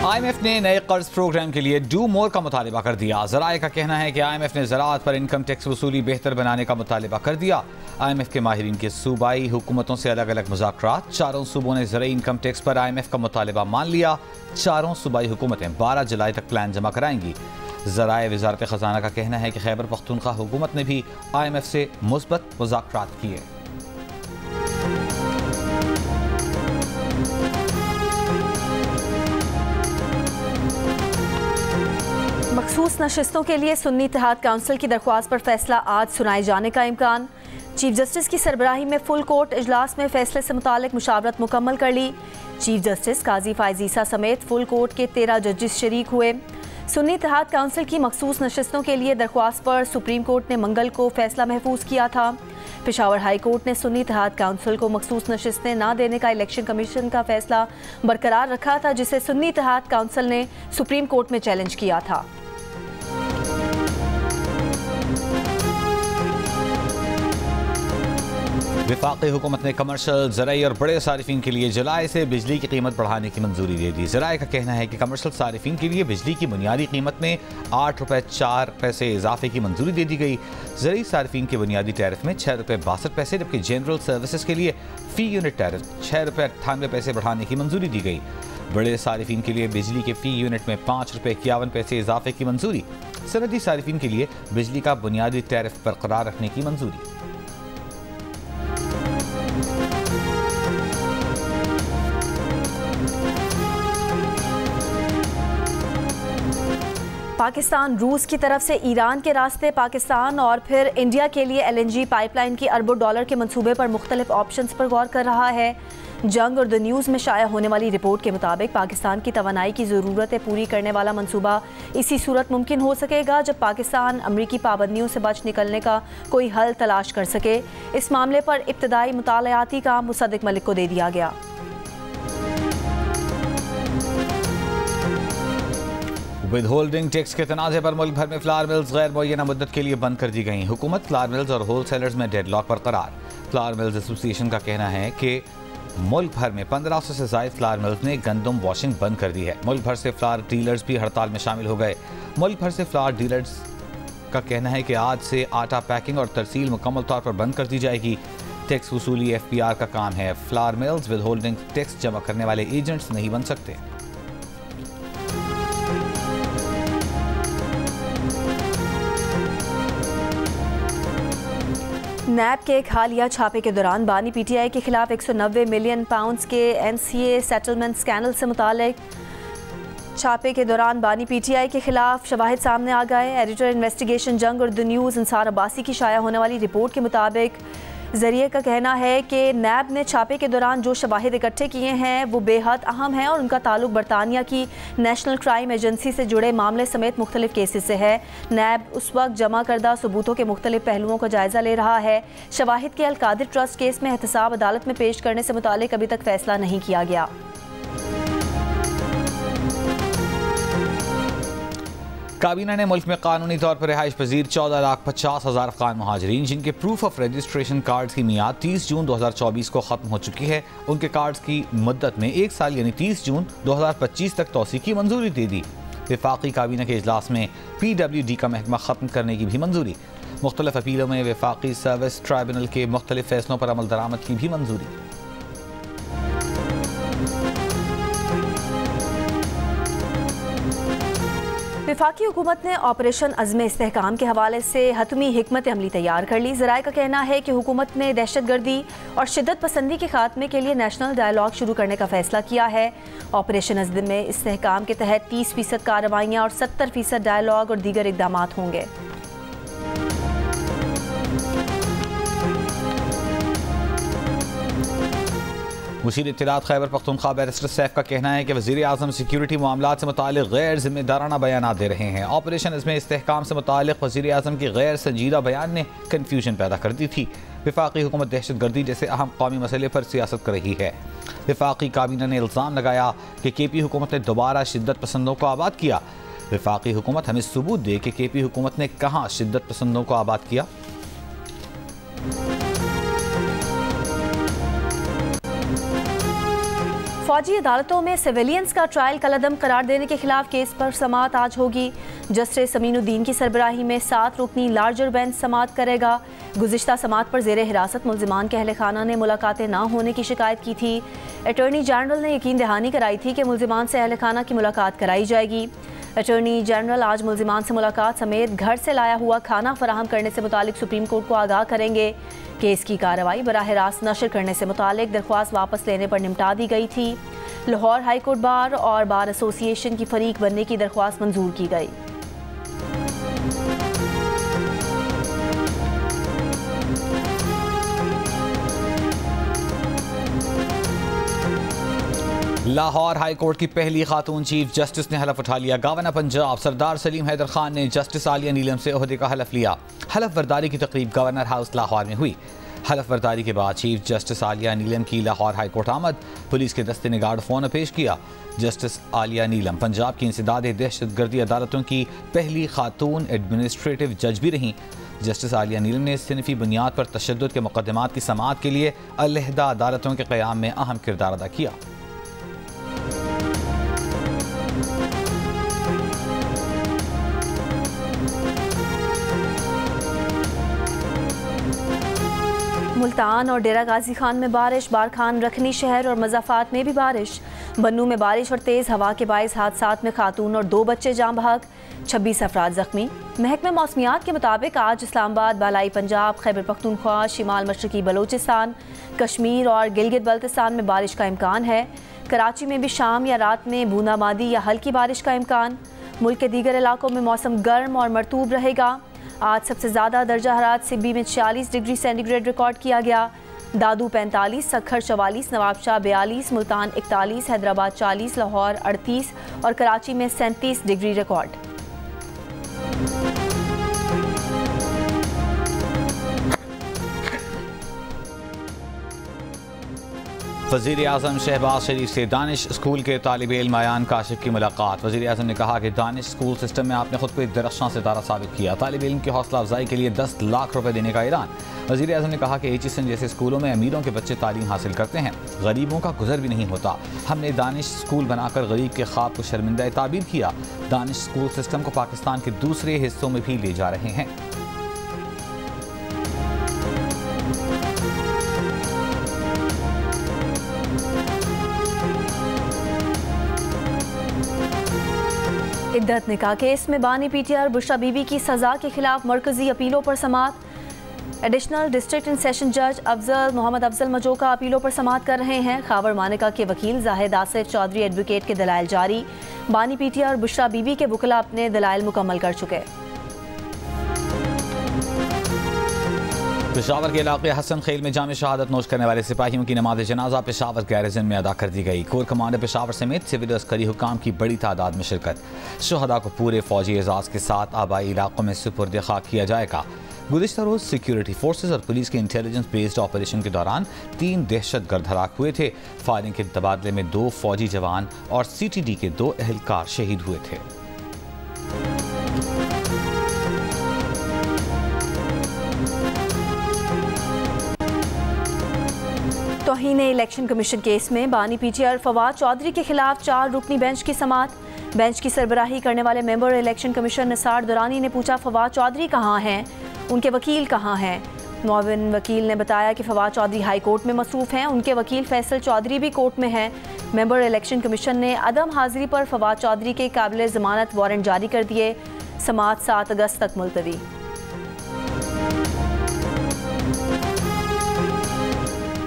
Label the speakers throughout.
Speaker 1: IMF ने नए कर्ज प्रोग्राम के लिए डू मोर का मुतालिबा कर दिया। ज़राए का कहना है कि IMF ने ज़राअत पर इनकम टैक्स वसूली बेहतर बनाने का मुतालिबा कर दिया। IMF के माहिरीन के सूबाई हुकूमतों से अलग अलग मुज़ाकरात। चारों सूबों ने ज़राई इनकम टैक्स पर IMF का मुतालिबा मान लिया। चारों सूबाई हुकूमतें 12 जुलाई तक प्लान जमा कराएंगी। ज़राए वज़ारत ख़जाना का कहना है कि खैबर पख्तूनख्वा हुकूमत ने भी IMF से मुस्बत मुज़ाकरात किए।
Speaker 2: मखसूस नशिस्तों के लिए सुन्नी इत्तेहाद काउंसिल की दरख्वास्त पर फैसला आज सुनाए जाने का इम्कान। चीफ जस्टिस की सरबराही में फुल कोर्ट इजलास में फैसले से मुतालिक मुशावरत मुकम्मल कर ली। चीफ जस्टिस काजी फायज़ ईसा समेत फुल कोर्ट के 13 जजेस शरीक हुए। सुन्नी इत्तेहाद काउंसिल की मखसूस नशिस्तों के लिए दरख्वास्त पर सुप्रीम कोर्ट ने मंगल को फैसला महफूज किया था। पेशावर हाई कोर्ट ने सुन्नी इत्तेहाद काउंसिल को मखसूस नशिस्तें न देने का इलेक्शन कमीशन का फैसला बरकरार रखा था, जिसे सुन्नी इत्तेहाद काउंसिल ने सुप्रीम कोर्ट में चैलेंज किया था।
Speaker 1: वफाकी हुकूमत ने कमर्शल, ज़राई और बड़े सारिफिन के लिए जुलाई से बिजली की कीमत बढ़ाने की मंजूरी दे दी। ज़राए का कहना है कि कमर्शल सारिफिन के लिए बिजली की बुनियादी कीमत में 8 रुपये 4 पैसे इजाफे की मंजूरी दे दी गई। ज़राई सारिफिन के बुनियादी टैरिफ में 6 रुपये 62 पैसे, जबकि जनरल सर्विसेज के लिए फ़ी यूनिट टैरिफ 6 रुपये 98 पैसे बढ़ाने की मंजूरी दी गई। बड़े सारिफिन के लिए बिजली के फ़ी यूनिट में 5 रुपये 51 पैसे इजाफे की मंजूरी। सनदी सारिफिन के लिए बिजली का बुनियादी टैरिफ बरकरार रखने की मंजूरी।
Speaker 2: पाकिस्तान रूस की तरफ से ईरान के रास्ते पाकिस्तान और फिर इंडिया के लिए LNG पाइपलाइन की अरबों डॉलर के मंसूबे पर मुख्तलिफ ऑप्शंस पर गौर कर रहा है। जंग और द न्यूज़ में शाया होने वाली रिपोर्ट के मुताबिक पाकिस्तान की तवानाई की ज़रूरतें पूरी करने वाला मंसूबा इसी सूरत मुमकिन हो सकेगा जब पाकिस्तान अमरीकी पाबंदियों से बच निकलने का कोई हल तलाश कर सके। इस मामले पर इब्तदाई मुतालियाती काम मुसद्दिक मलिक को दे दिया गया।
Speaker 1: विद होल्डिंग टैक्स के तनाज़े पर मुल्क भर में फ्लावर मिल्स गैर मुअय्यना मुद्दत के लिए बंद कर दी गई। हुकूमत फ्लावर मिल्स और होल सेलर्स में डेडलॉक बरकरार। फ्लावर मिल्स एसोसिएशन का कहना है कि मुल्क भर में 1500 से ज़ायद फ्लावर मिल्स ने गंदम वॉशिंग बंद कर दी है। मुल्क भर से फ्लावर डीलर्स भी हड़ताल में शामिल हो गए। मुल्क भर से फ्लावर डीलर्स का कहना है कि आज से आटा पैकिंग और तरसील मुकम्मल तौर पर बंद कर दी जाएगी। टैक्स वसूली FPR का काम है। Flower mills with holding tax जमा करने वाले एजेंट्स नहीं बन सकते।
Speaker 2: नैब के एक हालिया छापे के दौरान बानी PTI के खिलाफ 190 मिलियन पाउंड्स के NCA सेटलमेंट स्कैंडल से मुतालिक छापे के दौरान बानी PTI के खिलाफ शवाहिद सामने आ गए। एडिटर इन्वेस्टिगेशन जंग और द न्यूज़ इंसार अब्बासी की शाया होने वाली रिपोर्ट के मुताबिक जरिए का कहना है कि नैब ने छापे के दौरान जो शवाहिद इकट्ठे किए हैं वो बेहद अहम हैं और उनका ताल्लुक बरतानिया की नेशनल क्राइम एजेंसी से जुड़े मामले समेत मुख्तलिफ केसेस से है। नैब उस वक्त जमा करदा सबूतों के मुख्तलिफ पहलुओं का जायजा ले रहा है। शवाहिद के अलकादिर ट्रस्ट केस में एहतसाब अदालत में पेश करने से मुतालिक अभी तक फैसला नहीं किया गया।
Speaker 1: काबीना ने मुल्क में कानूनी तौर पर रिहाइश पजीर 14,50,000 अफगान मुहाजिरीन जिनके प्रूफ ऑफ रजिस्ट्रेशन कार्ड्स की मियाद 30 जून 2024 को ख़त्म हो चुकी है, उनके कार्ड्स की मुद्दत में 1 साल यानी 30 जून 2025 तक तौसी की मंजूरी दे दी। वफाकी काबीना के इजलास में PWD का महकमा ख़त्म करने की भी मंजूरी। मुख्तलिफ अपीलों में वफाकी सर्विस ट्राइब्यूनल के मुख्तलिफ फैसलों पर अमल दरामद की भी मंजूरी।
Speaker 2: वफाकी हुकूमत ने ऑपरेशन अज़्म इस्तेहकाम के हवाले से हतमी हिकमत अमली तैयार कर ली। ज़राए का कहना है कि हुकूमत ने दहशतगर्दी और शिद्दत पसंदी के खात्मे के लिए नेशनल डायलॉग शुरू करने का फैसला किया है। ऑपरेशन अज़्म इस्तेहकाम के तहत 30% कार्रवाइयाँ और 70% डायलॉग और दीगर इक़दाम होंगे।
Speaker 1: मुशीर इत्तलात खैबर पख्तूनख्वा बैरिस्टर सैफ का कहना है कि वज़ीर आज़म सिक्योरिटी मामलात से मुतालिक गैर जिम्मेदाराना बयानात दे रहे हैं। ऑपरेशन इसमें इस्तेहकाम से मुतालिक वज़ीर आज़म के गैर संजीदा बयान ने कन्फ्यूजन पैदा कर दी थी। वफाकी हुकूमत दहशतगर्दी जैसे अहम कौमी मसले पर सियासत कर रही है। वफाकी काबीना ने इल्ज़ाम लगाया कि KP हुकूमत ने दोबारा शिद्दत पसंदों को आबाद किया। वफाकी हुकूमत हमें सबूत दे कि KP हुकूमत ने कहाँ शिद्दत पसंदों को आबाद किया।
Speaker 2: फौजी अदालतों में सिविलियंस का ट्रायल कलअदम करार देने के खिलाफ केस पर समाअत आज होगी। जस्टिस अमीनुद्दीन की सरबराही में 7 रुकनी लार्जर बेंच समाअत करेगा। गुज़िश्ता समाअत पर ज़ेरे हिरासत मुल्जिमान के अहले खाना ने मुलाकातें ना होने की शिकायत की थी। अटॉर्नी जनरल ने यकीन दहानी कराई थी कि मुल्जिमान से अहले खाना की मुलाकात कराई जाएगी। अटॉर्नी जनरल आज मुल्जिमान से मुलाकात समेत घर से लाया हुआ खाना फराहम करने से मुतालिक सुप्रीम कोर्ट को आगाह करेंगे। केस की कार्रवाई बराह रास्त नशर करने से मुतालिक दरख्वास्त वापस लेने पर निपटा दी गई थी। लाहौर हाई कोर्ट बार और बार एसोसिएशन की फरीक बनने की दरख्वास्त मंजूर की गई।
Speaker 1: लाहौर हाई कोर्ट की पहली खातून चीफ जस्टिस ने हलफ उठा लिया। गवर्नर पंजाब सरदार सलीम हैदर खान ने जस्टिस आलिया नीलम से ओहदे का हलफ लिया। हलफ बर्दारी की तकरीब गवर्नर हाउस लाहौर में हुई। हलफ बर्दारी के बाद चीफ जस्टिस आलिया नीलम की लाहौर हाई कोर्ट आमद। पुलिस के दस्ते ने गार्ड फोन पेश किया। जस्टिस आलिया नीलम पंजाब की इंसदाद दहशतगर्दी अदालतों की पहली खातून एडमिनिस्ट्रेटिव जज भी रहीं। जस्टिस आलिया नीलम ने सिनफी बुनियाद पर तशद्दुद के मुकदमात की समाअत के लिए अलहदा अदालतों के क़याम में अहम किरदार अदा किया।
Speaker 2: मुल्तान और डेरा गाजी खान में बारिश, बारखान रखनी शहर और मज़ाफ़ात में भी बारिश। बन्नू में बारिश और तेज़ हवा के बाइस हादसात में खातून और 2 बच्चे जाँ बहक, 26 अफराद जख्मी। महकमे मौसमियात के मुताबिक आज इस्लामाबाद, बालाई पंजाब, खैबर पख्तूनख्वा, शिमाल मशरकी बलोचिस्तान, कश्मीर और गिलगित बल्तिस्तान में बारिश का इम्कान है। कराची में भी शाम या रात में बूंदाबांदी या हल्की बारिश का इम्कान। मुल्क के दीगर इलाकों में मौसम गर्म और मरतूब रहेगा। आज सबसे ज़्यादा दर्जा हरारत सिब्बी में 46 डिग्री सेंटीग्रेड रिकॉर्ड किया गया। दादू 45, सखर 44, नवाबशाह 42, मुल्तान 41, हैदराबाद 40, लाहौर 38 और कराची में 37 डिग्री रिकॉर्ड।
Speaker 1: वज़ीर आज़म शहबाज शरीफ से दानिश स्कूल के तालिब इल्म अयान काशिफ की मुलाकात। वज़ीर आज़म ने कहा कि दानिश स्कूल सिस्टम में आपने खुद को एक दरख्शां सितारा साबित किया। तालिब इल्म की हौसला अफजाई के लिए 10 लाख रुपए देने का ऐलान। वज़ीर आज़म ने कहा कि एचएसएन जैसे स्कूलों में अमीरों के बच्चे तालीम हासिल करते हैं, गरीबों का गुजर भी नहीं होता। हमने दानिश स्कूल बनाकर गरीब के ख्वाब को शर्मिंदा ताबीर किया। दानिश स्कूल सिस्टम को पाकिस्तान के दूसरे हिस्सों में भी ले जा रहे हैं।
Speaker 2: इद्दत निकाह केस में बानी पीटीआई और बुशरा बीबी की सजा के खिलाफ मरकजी अपीलों पर समाअत। एडिशनल डिस्ट्रिक्ट एंड सेशन जज मोहम्मद अफजल मजोका अपीलों पर समाअत कर रहे हैं। खावर मानिका के वकील जाहिद आसिफ चौधरी एडवोकेट के दलाइल जारी। बानी पीटीआई और बुशरा बीबी के वकला अपने दलाइल मुकम्मल कर चुके।
Speaker 1: पेशावर के इलाके हसन खेल में जाम शहादत नोश करने वाले सिपाहियों की नमाज जनाजा पेशावर गैरिजन में अदा कर दी गई। कोर कमांडर पेशावर समेत सिविल अस्करी हुकाम की बड़ी तादाद में शिरकत। शुहदा को पूरे फौजी एजाज के साथ आबाई इलाकों में सुपुर्द खाक किया जाएगा। गुज़िश्ता रोज सिक्योरिटी फोर्सेज और पुलिस के इंटेलिजेंस बेस्ड ऑपरेशन के दौरान 3 दहशतगर्द हलाक हुए थे। फायरिंग के तबादले में 2 फौजी जवान और CTD के 2 एहलकार शहीद हुए थे।
Speaker 2: तौहीन इलेक्शन कमीशन केस में बानी पीटीआई और फवाद चौधरी के खिलाफ 4 रुकनी बेंच की समाअत। बेंच की सरबराही करने वाले member election commission Nisar Durrani ने पूछा फवाद चौधरी कहाँ हैं, उनके वकील कहाँ हैं। मुआविन वकील ने बताया कि फवाद चौधरी हाई कोर्ट में मसरूफ़ हैं, उनके वकील फैसल चौधरी भी कोर्ट में हैं। मेंबर इलेक्शन कमीशन ने अदम हाजिरी पर फवाद चौधरी के काबिल ज़मानत वारंट जारी कर दिए। समाअत 7 अगस्त तक मुलतवी।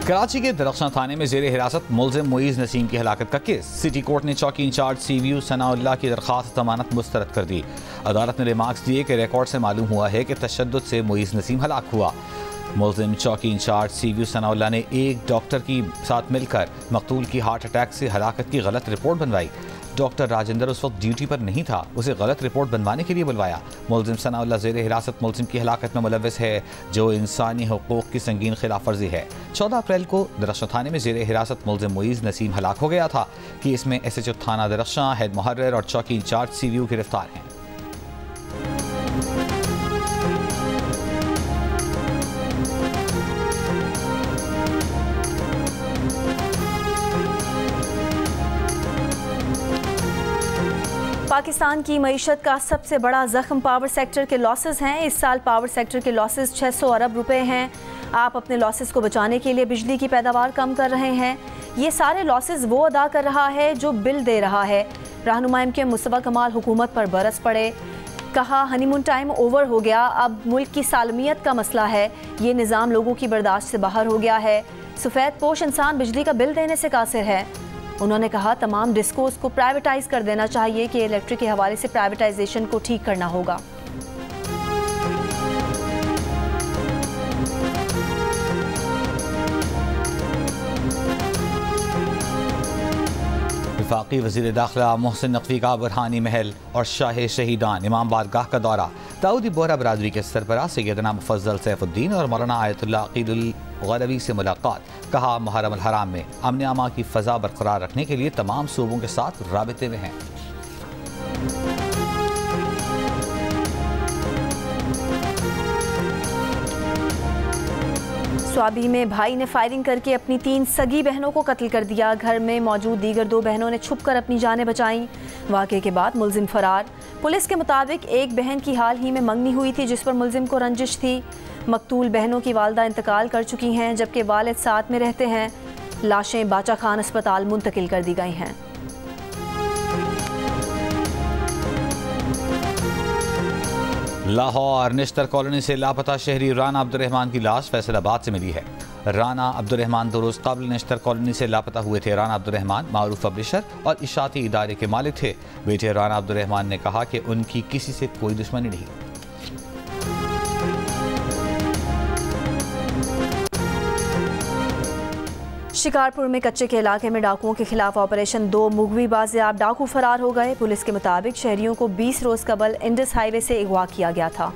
Speaker 1: कराची के दरख्शां थाने में जेर हिरासत मुल्जिम मुईज़ नसीम की हलाकत का केस। सिटी कोर्ट ने चौकी इंचार्ज CVU सनाउल्लाह की दरख्वास्त जमानत मुस्तरद कर दी। अदालत ने रिमार्क्स दिए कि रिकॉर्ड से मालूम हुआ है कि तशद्दुद से मुईज़ नसीम हलाक हुआ। मुल्जिम चौकी इंचार्ज CVU सनाउल्लाह ने एक डॉक्टर की साथ मिलकर मकतूल की हार्ट अटैक से हलाकत की गलत रिपोर्ट बनवाई। डॉक्टर राजेंद्र उस वक्त ड्यूटी पर नहीं था, उसे गलत रिपोर्ट बनवाने के लिए बुलवाया। मुल्जिम सनाउल्लाह ज़ेर हिरासत मुल्जिम की हलाकत में मुलव्वस है, जो इंसानी हुकूक़ की संगीन खिलाफ वर्जी है। 14 अप्रैल को दरख्शां थाने में ज़ेर हिरासत मुल्जिम मुईज़ नसीम हलाक हो गया था कि इसमें SHO थाना दरख्शां, हेड मुहर्रिर और चौकी इंचार्ज CVU गिरफ्तार हैं।
Speaker 2: पाकिस्तान की मईशत का सबसे बड़ा जख्म पावर सेक्टर के लॉसेस हैं। इस साल पावर सेक्टर के लॉसेस 600 अरब रुपए हैं। आप अपने लॉसेस को बचाने के लिए बिजली की पैदावार कम कर रहे हैं। ये सारे लॉसेस वो अदा कर रहा है जो बिल दे रहा है। रहनुमा के मुस्तफा कमाल हुकूमत पर बरस पड़े, कहा हनीमून टाइम ओवर हो गया, अब मुल्क की सालमियत का मसला है, ये निज़ाम लोगों की बर्दाश्त से बाहर हो गया है। सफ़ेद पोश इंसान बिजली का बिल देने से कासिर है। उन्होंने कहा तमाम डिस्कोस को प्राइवेटाइज कर देना चाहिए कि इलेक्ट्रिक के हवाले से प्राइवेटाइजेशन को ठीक करना होगा।
Speaker 1: वफाकी वज़ीर दाखिला मोहसिन नकवी का बुरहानी महल और शाह शहीदान इमाम बारगाह का दौरा। दाऊदी बोहरा बरादरी के सरबराह सैयदना मुफज्जल सैफुद्दीन और मौलाना आयतुल्लाह अकीदुल गरवी से मुलाकात। कहा मुहर्रम अल हराम में अमन अमा की फ़ज़ा बरकरार रखने के लिए तमाम सूबों के साथ राबिते में हैं।
Speaker 2: स्वाबी में भाई ने फायरिंग करके अपनी 3 सगी बहनों को कत्ल कर दिया। घर में मौजूद दीगर 2 बहनों ने छुपकर अपनी जानें बचाईं। वाक़े के बाद मुलजिम फरार। पुलिस के मुताबिक एक बहन की हाल ही में मंगनी हुई थी जिस पर मुलजिम को रंजिश थी। मकतूल बहनों की वालदा इंतकाल कर चुकी हैं जबकि वालिद साथ में रहते हैं। लाशें बाचा खान अस्पताल मुंतकिल कर दी गई हैं।
Speaker 1: लाहौर निश्तर कॉलोनी से लापता शहरी राना अब्दुर्रहमान की लाश फैसलाबाद से मिली है। राना अब्दुर्रहमान 2 रोज़ कबल निश्तर कॉलोनी से लापता हुए थे। राना अब्दुर्रहमान मारूफ पब्लिशर और इशाती इदारे के मालिक थे। बेटे राना अब्दुर्रहमान ने कहा कि उनकी किसी से कोई दुश्मनी नहीं।
Speaker 2: शिकारपुर में कच्चे के इलाके में डाकुओं के खिलाफ ऑपरेशन 2 मुगवी बाजियाब डाकू फरार हो गए। पुलिस के मुताबिक शहरियों को 20 रोज कबल इंडस हाईवे से अगवा किया गया था।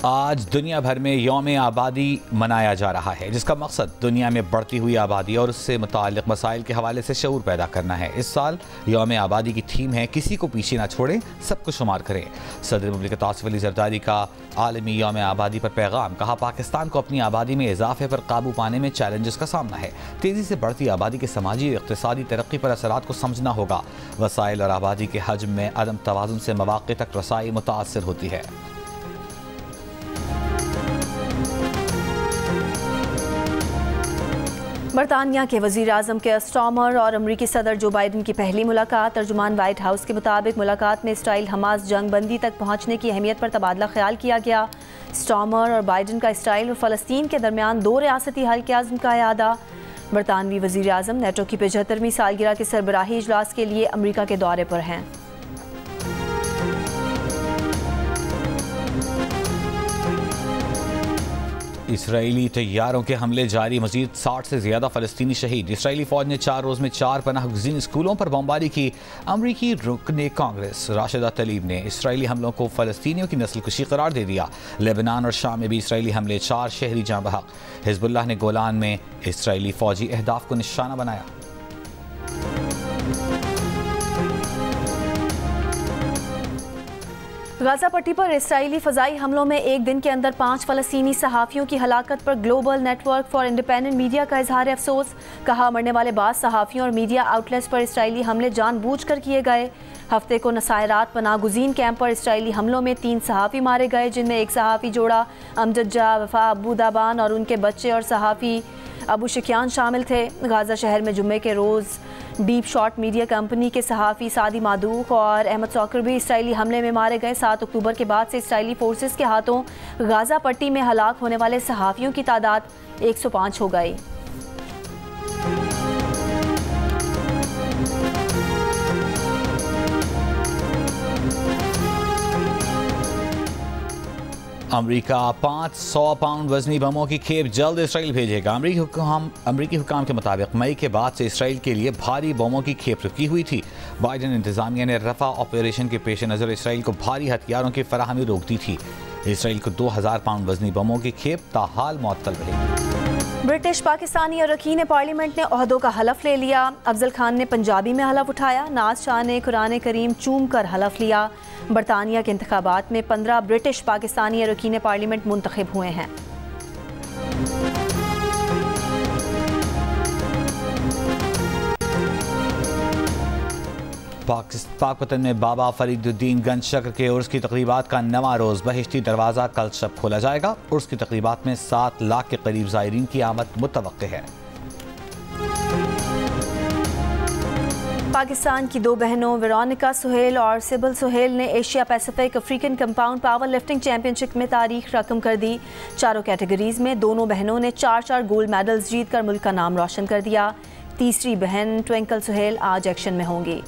Speaker 1: आज दुनिया भर में यौम आबादी मनाया जा रहा है जिसका मकसद दुनिया में बढ़ती हुई आबादी और उससे मुताल्लिक़ मसाइल के हवाले से शऊर पैदा करना है। इस साल यौम आबादी की थीम है किसी को पीछे ना छोड़ें, सबको शुमार करें। सदर मुमलिकत आसिफ अली ज़रदारी का आलमी यौम आबादी पर पैगाम। कहा पाकिस्तान को अपनी आबादी में इजाफे पर काबू पाने में चैलेंजेस का सामना है। तेज़ी से बढ़ती आबादी के समाजी और इक़्तिसादी तरक्की पर असरात को समझना होगा। वसाइल और आबादी के हजम में अदम तवाज़ुन से मौक़े तक रसाई मुतासिर होती है।
Speaker 2: बरतानिया के वज़ीर आज़म के स्टॉमर और अमरीकी सदर जो बाइडन की पहली मुलाकात। तर्जुमान वाइट हाउस के मुताबिक मुलाकात में इसराइल हमास जंग बंदी तक पहुँचने की अहमियत पर तबादला ख्याल किया गया। स्टॉमर और बाइडन का इसराइल और फ़लस्तीन के दरमियान 2 रियासती हल के आज़म का यादा। बरतानवी वज़ीर आज़म नेटो की 75वीं सालगिरह के सरबराही इजलास के लिए अमरीका के दौरे पर हैं।
Speaker 1: इसराइली तैयारों के हमले जारी, मजीद 60 से ज़्यादा फ़लस्तीनी शहीद। इसराइली फ़ौज ने 4 रोज़ में 4 पनाह गुज़ीन स्कूलों पर बमबारी की। अमरीकी रुकने कांग्रेस राशिदा तलीब ने इसराइली हमलों को फ़लस्तीनियों की नस्लकुशी करार दे दिया। लेबनान और शाम में भी इसराइली हमले, 4 शहरी जाँ बहक। हिज़्बुल्लाह ने गोलान में इसराइली फ़ौजी अहदाफ को निशाना बनाया।
Speaker 2: गाज़ा पट्टी पर इसराइली फ़ज़ाई हमलों में एक दिन के अंदर 5 फ़लस्तीनी सहाफ़ियों की हलाकत पर global network for independent media का इजहार अफसोस। कहा मरने वाले बाद सहाफ़ियों और मीडिया आउटलेट्स पर इसराइली हमले जानबूझकर किए गए। हफ्ते को नसायरात पनाह गुज़ीन कैंप पर इसराइली हमलों में 3 सहाफ़ी मारे गए जिनमें एक सहाफ़ी जोड़ा अमजद जा वफा अबू दाबान और उनके बच्चे और सहाफ़ी अबू शिकियान शामिल थे। गाज़ा शहर में जुम्मे के रोज़ डीप शॉट मीडिया कंपनी के सहाफ़ी सादी मादूक और अहमद सौकर भी इसराइली हमले में मारे गए। 7 अक्टूबर के बाद से इसराइली फोर्सेस के हाथों गाज़ा पट्टी में हलाक होने वाले सहाफ़ियों की तादाद 105 हो गई।
Speaker 1: अमरीका 500 पाउंड वजनी बमों की खेप जल्द इसराइल भेजेगा। अमरीकी हुकाम के मुताबिक मई के बाद से इसराइल के लिए भारी बमों की खेप रुकी हुई थी। बाइडन इंतजामिया ने रफा ऑपरेशन के पेश नज़र इसराइल को भारी हथियारों की फराहमी रोक दी थी। इसराइल को 2000 पाउंड वजनी बमों की खेप ताहाल मुअत्तल रही।
Speaker 2: ब्रिटिश पाकिस्तानी अरकान पार्लियामेंट ने ओहदों का हलफ ले लिया। अफजल खान ने पंजाबी में हलफ उठाया। नाज शाह ने कुरान करीम चूम कर हलफ लिया। बरतानिया के इंतखाबात में 15 ब्रिटिश पाकिस्तानी अरकान पार्लियामेंट मुंतखब हुए हैं।
Speaker 1: पाक वतन में बाबा फरीदुद्दीन गंज शक्र के उर्स की तकरीबात का नवा रोज़ बहिश्ती दरवाज़ा कल शब खोला जाएगा। उर्स की तकरीबात में 7 लाख के करीब ज़ायरीन की आमद मुतवक्के है।
Speaker 2: पाकिस्तान की 2 बहनों वेरोनिका सुहेल और सिबल सुहेल ने Asia Pacific African compound power lifting championship में तारीख रकम कर दी। चारों कैटेगरीज में दोनों बहनों ने 4 गोल्ड मेडल्स जीतकर मुल्क का नाम रोशन कर दिया। तीसरी बहन ट्विंकल सुहेल आज एक्शन में होंगी।